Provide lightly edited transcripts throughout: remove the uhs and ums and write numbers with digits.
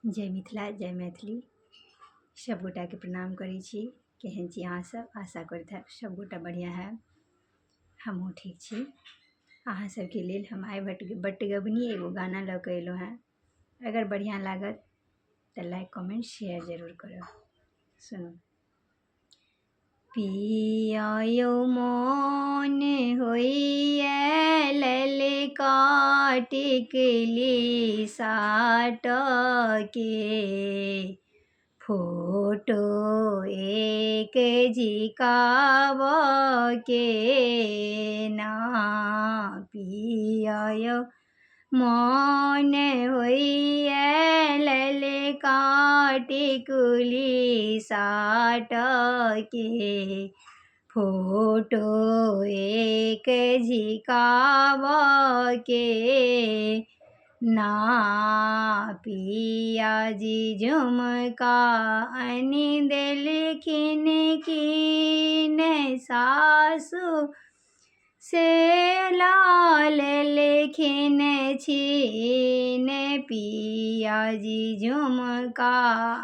जय मिथिला जय मैथिली सब गोटा के प्रणाम करै छी। केहन छी अहाँ सब? आशा करैत हैब सब गोटा बढ़िया है। हमहूँ ठीक छी। अहाँ सबके लेल हम आइ बटगबनी एगो गाना लऽ कऽ एलहुँ हैं। अगर बढ़िया लागत तऽ लाइक कमेंट शेयर जरूर करब। सुनू। पिया यौ मन होइए ललका टिकली साट के फोटो एक झिकाव के ना। पिया यौ मन होइए ललका टिकुली साट के फोटो एक झिकाव के ना। पिया जी झुमका आनि देलखिन कीन सासु से लाल लेखिन छीन। पिया जी झुमका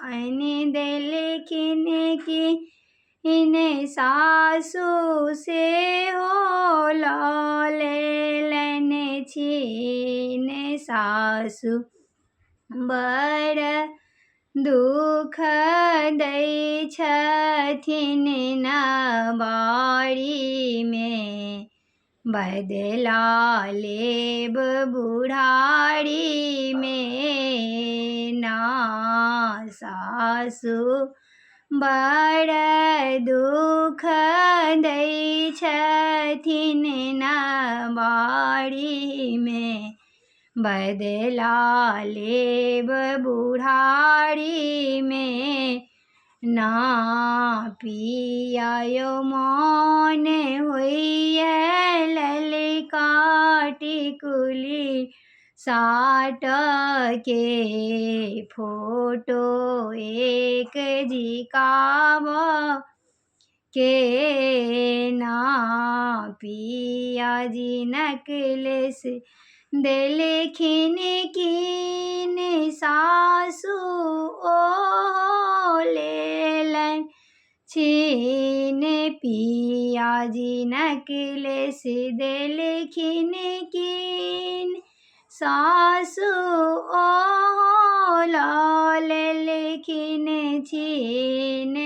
आनि देलखिन कीन सासु से हो लाल लेन छीन। सासु बड़ दुख दै छथिन न बाड़ी में बदला लेब बुढ़ारी में ना। सासु बड़ दुख दै छथिन न बाड़ी में बदला लेब बुढ़ारी में ना। पिया यौ मन होइए ललका टिकुली साट के फोटो एक झिकाव के ना। पिया जी नकलेस देलखिन कीन सासु ओ लेलन छीन। पिया जी नकलेस देलखिन कीन सासु ओ लाल लेखिन छीन।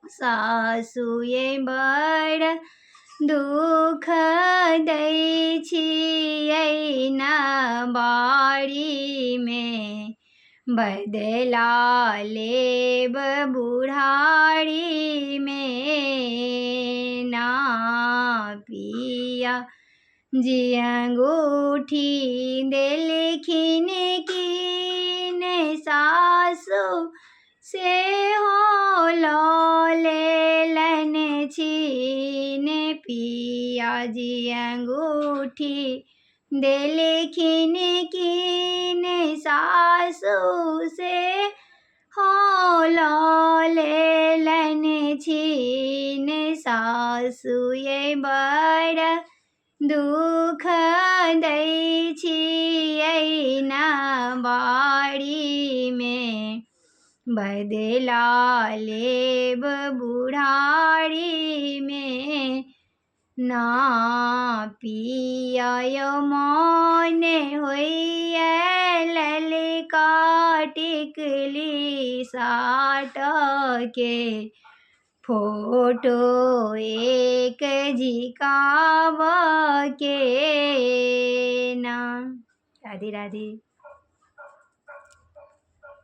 सासु ये बड़ दुख दै छियै न बाड़ी में बदला लेब बुढ़ारी में ना। पिया जी अंगूठी देलखिन कीन सासु से हो लाल लेन छीन। पिया जी अंगूठी देलखिन कीन सासु से हो लाल लेन छीन। सासु ये बड़ दुख दै छियै न बाड़ी में बदला लेब बुढ़ारी में ना। पिया यौ मन होइए ललका टिकुली साट के फोटो एक झिकाव के ना। राधे राधे।